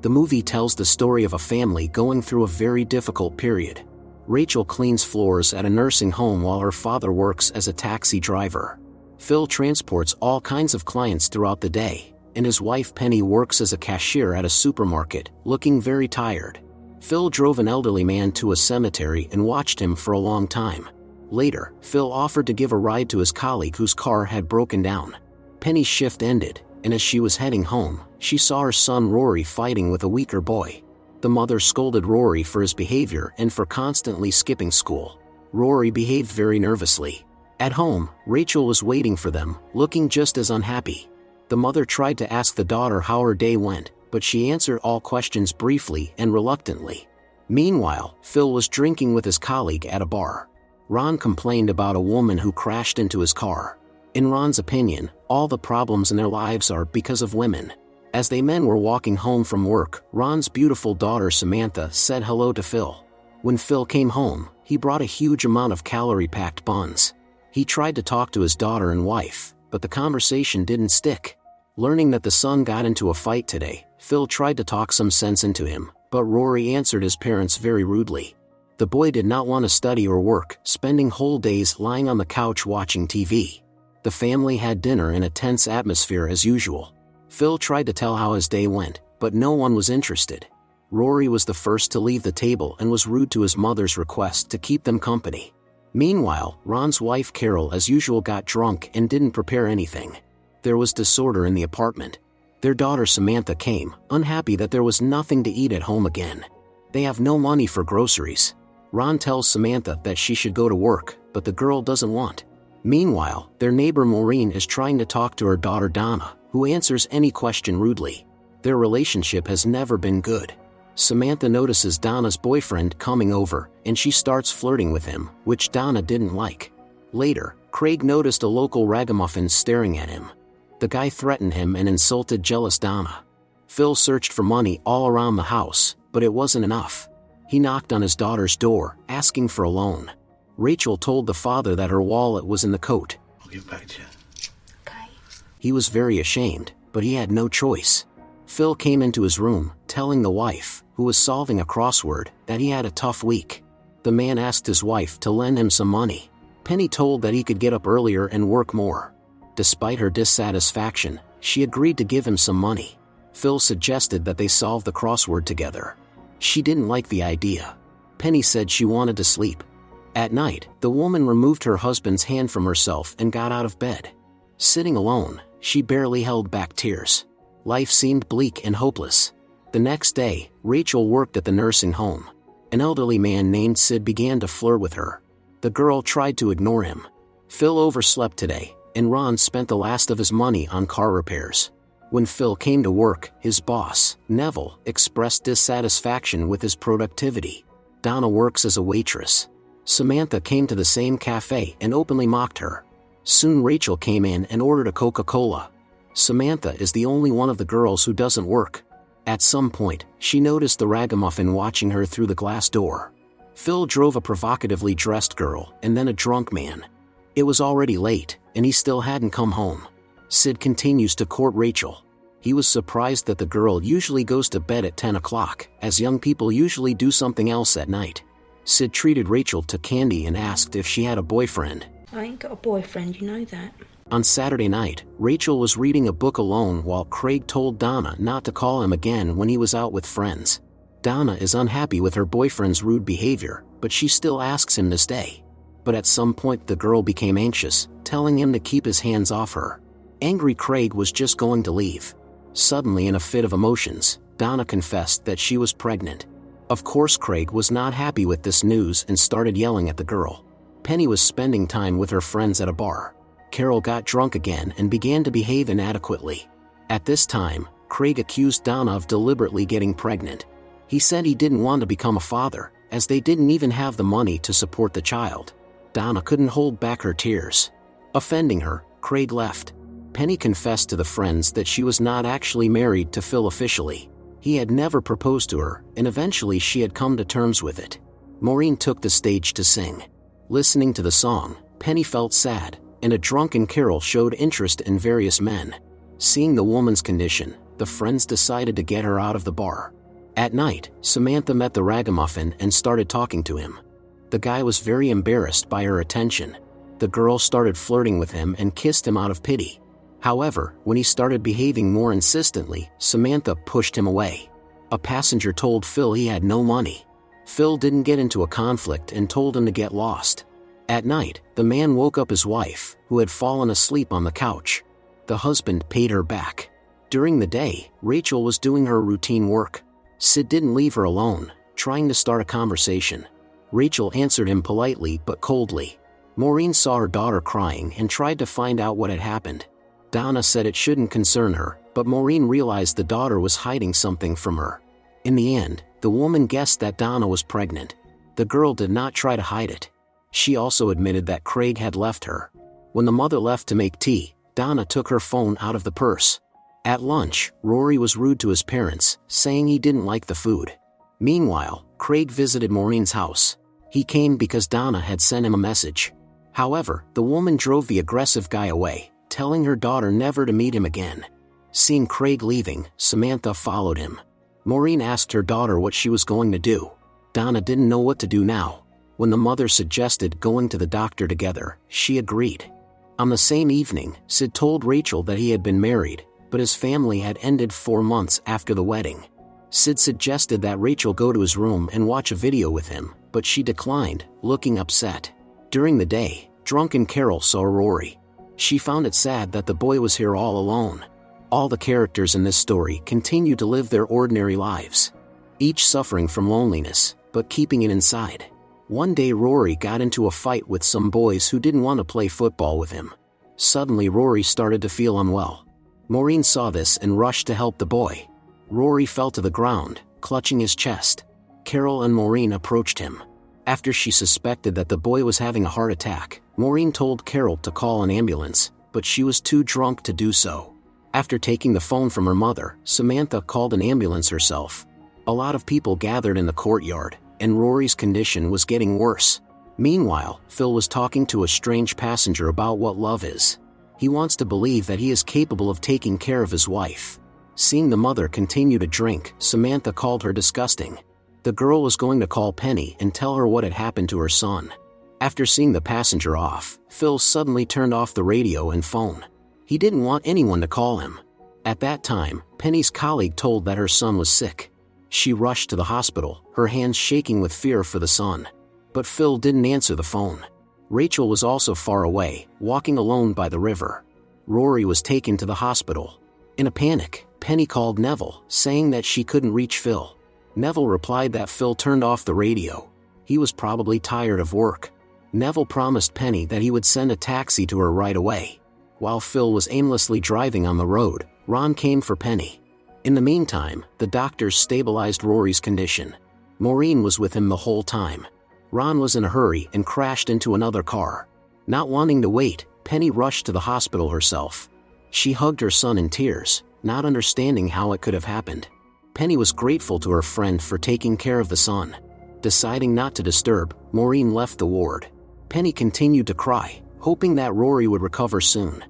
The movie tells the story of a family going through a very difficult period. Rachel cleans floors at a nursing home while her father works as a taxi driver. Phil transports all kinds of clients throughout the day, and his wife Penny works as a cashier at a supermarket, looking very tired. Phil drove an elderly man to a cemetery and watched him for a long time. Later, Phil offered to give a ride to his colleague whose car had broken down. Penny's shift ended, and as she was heading home, she saw her son Rory fighting with a weaker boy. The mother scolded Rory for his behavior and for constantly skipping school. Rory behaved very nervously. At home, Rachel was waiting for them, looking just as unhappy. The mother tried to ask the daughter how her day went, but she answered all questions briefly and reluctantly. Meanwhile, Phil was drinking with his colleague at a bar. Ron complained about a woman who crashed into his car. In Ron's opinion, all the problems in their lives are because of women. As they men were walking home from work, Ron's beautiful daughter Samantha said hello to Phil. When Phil came home, he brought a huge amount of calorie-packed buns. He tried to talk to his daughter and wife, but the conversation didn't stick. Learning that the son got into a fight today, Phil tried to talk some sense into him, but Rory answered his parents very rudely. The boy did not want to study or work, spending whole days lying on the couch watching TV. The family had dinner in a tense atmosphere as usual. Phil tried to tell how his day went, but no one was interested. Rory was the first to leave the table and was rude to his mother's request to keep them company. Meanwhile, Ron's wife Carol as usual got drunk and didn't prepare anything. There was disorder in the apartment. Their daughter Samantha came, unhappy that there was nothing to eat at home again. They have no money for groceries. Ron tells Samantha that she should go to work, but the girl doesn't want. Meanwhile, their neighbor Maureen is trying to talk to her daughter Donna, who answers any question rudely. Their relationship has never been good. Samantha notices Donna's boyfriend coming over, and she starts flirting with him, which Donna didn't like. Later, Craig noticed a local ragamuffin staring at him. The guy threatened him and insulted jealous Donna. Phil searched for money all around the house, but it wasn't enough. He knocked on his daughter's door, asking for a loan. Rachel told the father that her wallet was in the coat. I'll give it back to you. Okay. He was very ashamed, but he had no choice. Phil came into his room, telling the wife, who was solving a crossword, that he had a tough week. The man asked his wife to lend him some money. Penny told that he could get up earlier and work more. Despite her dissatisfaction, she agreed to give him some money. Phil suggested that they solve the crossword together. She didn't like the idea. Penny said she wanted to sleep. At night, the woman removed her husband's hand from herself and got out of bed. Sitting alone, she barely held back tears. Life seemed bleak and hopeless. The next day, Rachel worked at the nursing home. An elderly man named Sid began to flirt with her. The girl tried to ignore him. Phil overslept today, and Ron spent the last of his money on car repairs. When Phil came to work, his boss, Neville, expressed dissatisfaction with his productivity. Donna works as a waitress. Samantha came to the same cafe and openly mocked her. Soon Rachel came in and ordered a Coca-Cola. Samantha is the only one of the girls who doesn't work. At some point, she noticed the ragamuffin watching her through the glass door. Phil drove a provocatively dressed girl and then a drunk man. It was already late, and he still hadn't come home. Sid continues to court Rachel. He was surprised that the girl usually goes to bed at 10 o'clock, as young people usually do something else at night. Sid treated Rachel to candy and asked if she had a boyfriend. I ain't got a boyfriend, you know that. On Saturday night, Rachel was reading a book alone while Craig told Donna not to call him again when he was out with friends. Donna is unhappy with her boyfriend's rude behavior, but she still asks him to stay. But at some point the girl became anxious, telling him to keep his hands off her. Angry Craig was just going to leave. Suddenly, in a fit of emotions, Donna confessed that she was pregnant. Of course, Craig was not happy with this news and started yelling at the girl. Penny was spending time with her friends at a bar. Carol got drunk again and began to behave inadequately. At this time, Craig accused Donna of deliberately getting pregnant. He said he didn't want to become a father, as they didn't even have the money to support the child. Donna couldn't hold back her tears. Offending her, Craig left. Penny confessed to the friends that she was not actually married to Phil officially. He had never proposed to her, and eventually she had come to terms with it. Maureen took the stage to sing. Listening to the song, Penny felt sad, and a drunken Carol showed interest in various men. Seeing the woman's condition, The friends decided to get her out of the bar. At night, Samantha met the ragamuffin and started talking to him. The guy was very embarrassed by her attention. The girl started flirting with him and kissed him out of pity. However, when he started behaving more insistently, Samantha pushed him away. A passenger told Phil he had no money. Phil didn't get into a conflict and told him to get lost. At night, the man woke up his wife, who had fallen asleep on the couch. The husband paid her back. During the day, Rachel was doing her routine work. Sid didn't leave her alone, trying to start a conversation. Rachel answered him politely but coldly. Maureen saw her daughter crying and tried to find out what had happened. Donna said it shouldn't concern her, but Maureen realized the daughter was hiding something from her. In the end, the woman guessed that Donna was pregnant. The girl did not try to hide it. She also admitted that Craig had left her. When the mother left to make tea, Donna took her phone out of the purse. At lunch, Rory was rude to his parents, saying he didn't like the food. Meanwhile, Craig visited Maureen's house. He came because Donna had sent him a message. However, the woman drove the aggressive guy away, telling her daughter never to meet him again. Seeing Craig leaving, Samantha followed him. Maureen asked her daughter what she was going to do. Donna didn't know what to do now. When the mother suggested going to the doctor together, she agreed. On the same evening, Sid told Rachel that he had been married, but his family had ended 4 months after the wedding. Sid suggested that Rachel go to his room and watch a video with him, but she declined, looking upset. During the day, drunken Carol saw Rory. She found it sad that the boy was here all alone. All the characters in this story continue to live their ordinary lives, each suffering from loneliness, but keeping it inside. One day Rory got into a fight with some boys who didn't want to play football with him. Suddenly Rory started to feel unwell. Maureen saw this and rushed to help the boy. Rory fell to the ground, clutching his chest. Carol and Maureen approached him. After she suspected that the boy was having a heart attack, Maureen told Carol to call an ambulance, but she was too drunk to do so. After taking the phone from her mother, Samantha called an ambulance herself. A lot of people gathered in the courtyard, and Rory's condition was getting worse. Meanwhile, Phil was talking to a strange passenger about what love is. He wants to believe that he is capable of taking care of his wife. Seeing the mother continue to drink, Samantha called her disgusting. The girl was going to call Penny and tell her what had happened to her son. After seeing the passenger off, Phil suddenly turned off the radio and phone. He didn't want anyone to call him. At that time, Penny's colleague told that her son was sick. She rushed to the hospital, her hands shaking with fear for the son. But Phil didn't answer the phone. Rachel was also far away, walking alone by the river. Rory was taken to the hospital. In a panic, Penny called Neville, saying that she couldn't reach Phil. Neville replied that Phil turned off the radio. He was probably tired of work. Neville promised Penny that he would send a taxi to her right away. While Phil was aimlessly driving on the road, Ron came for Penny. In the meantime, the doctors stabilized Rory's condition. Maureen was with him the whole time. Ron was in a hurry and crashed into another car. Not wanting to wait, Penny rushed to the hospital herself. She hugged her son in tears, not understanding how it could have happened. Penny was grateful to her friend for taking care of the son. Deciding not to disturb, Maureen left the ward. Penny continued to cry, hoping that Rory would recover soon.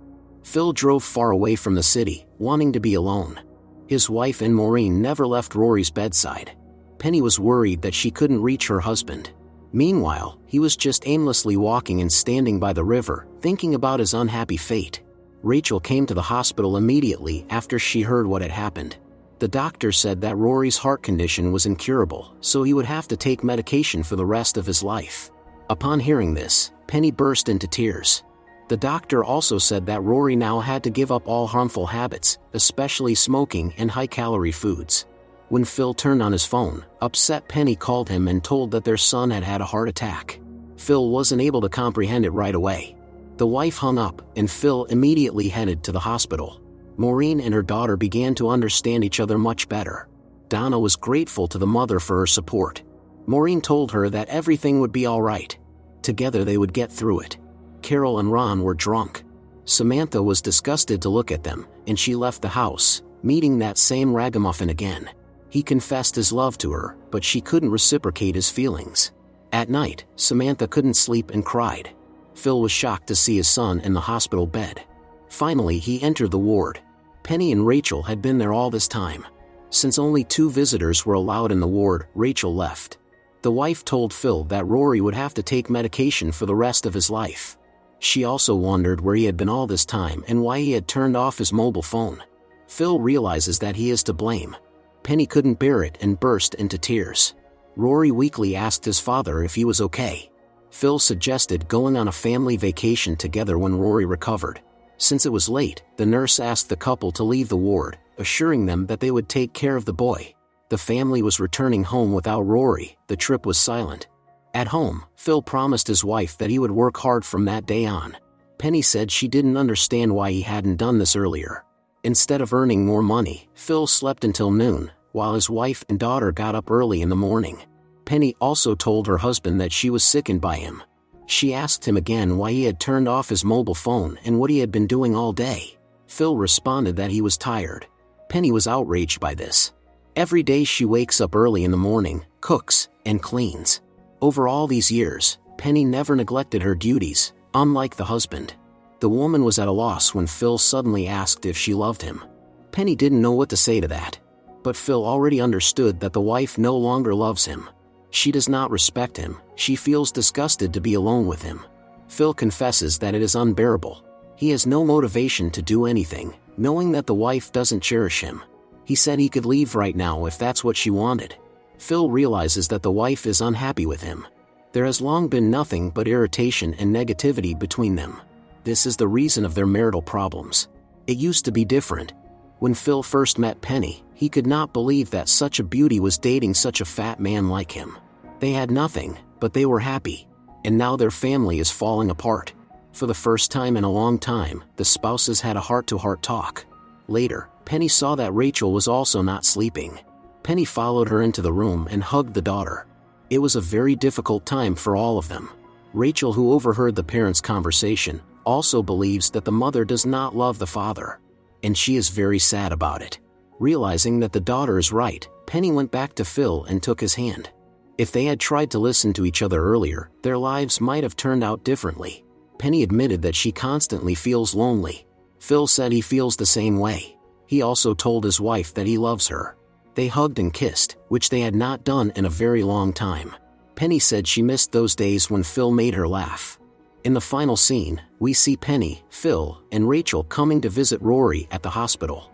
Phil drove far away from the city, wanting to be alone. His wife and Maureen never left Rory's bedside. Penny was worried that she couldn't reach her husband. Meanwhile, he was just aimlessly walking and standing by the river, thinking about his unhappy fate. Rachel came to the hospital immediately after she heard what had happened. The doctor said that Rory's heart condition was incurable, so he would have to take medication for the rest of his life. Upon hearing this, Penny burst into tears. The doctor also said that Rory now had to give up all harmful habits, especially smoking and high-calorie foods. When Phil turned on his phone, upset Penny called him and told that their son had had a heart attack. Phil wasn't able to comprehend it right away. The wife hung up, and Phil immediately headed to the hospital. Maureen and her daughter began to understand each other much better. Donna was grateful to the mother for her support. Maureen told her that everything would be all right. Together they would get through it. Carol and Ron were drunk. Samantha was disgusted to look at them, and she left the house, meeting that same ragamuffin again. He confessed his love to her, but she couldn't reciprocate his feelings. At night, Samantha couldn't sleep and cried. Phil was shocked to see his son in the hospital bed. Finally he entered the ward. Penny and Rachel had been there all this time. Since only 2 visitors were allowed in the ward, Rachel left. The wife told Phil that Rory would have to take medication for the rest of his life. She also wondered where he had been all this time and why he had turned off his mobile phone. Phil realizes that he is to blame. Penny couldn't bear it and burst into tears. Rory weakly asked his father if he was okay. Phil suggested going on a family vacation together when Rory recovered. Since it was late, the nurse asked the couple to leave the ward, assuring them that they would take care of the boy. The family was returning home without Rory. The trip was silent. At home, Phil promised his wife that he would work hard from that day on. Penny said she didn't understand why he hadn't done this earlier. Instead of earning more money, Phil slept until noon, while his wife and daughter got up early in the morning. Penny also told her husband that she was sickened by him. She asked him again why he had turned off his mobile phone and what he had been doing all day. Phil responded that he was tired. Penny was outraged by this. Every day she wakes up early in the morning, cooks, and cleans. Over all these years, Penny never neglected her duties, unlike the husband. The woman was at a loss when Phil suddenly asked if she loved him. Penny didn't know what to say to that. But Phil already understood that the wife no longer loves him. She does not respect him. She feels disgusted to be alone with him. Phil confesses that it is unbearable. He has no motivation to do anything, knowing that the wife doesn't cherish him. He said he could leave right now if that's what she wanted. Phil realizes that the wife is unhappy with him. There has long been nothing but irritation and negativity between them. This is the reason of their marital problems. It used to be different. When Phil first met Penny, he could not believe that such a beauty was dating such a fat man like him. They had nothing, but they were happy. And now their family is falling apart. For the first time in a long time, the spouses had a heart-to-heart talk. Later, Penny saw that Rachel was also not sleeping. Penny followed her into the room and hugged the daughter. It was a very difficult time for all of them. Rachel, who overheard the parents' conversation, also believes that the mother does not love the father. And she is very sad about it. Realizing that the daughter is right, Penny went back to Phil and took his hand. If they had tried to listen to each other earlier, their lives might have turned out differently. Penny admitted that she constantly feels lonely. Phil said he feels the same way. He also told his wife that he loves her. They hugged and kissed, which they had not done in a very long time. Penny said she missed those days when Phil made her laugh. In the final scene, we see Penny, Phil, and Rachel coming to visit Rory at the hospital.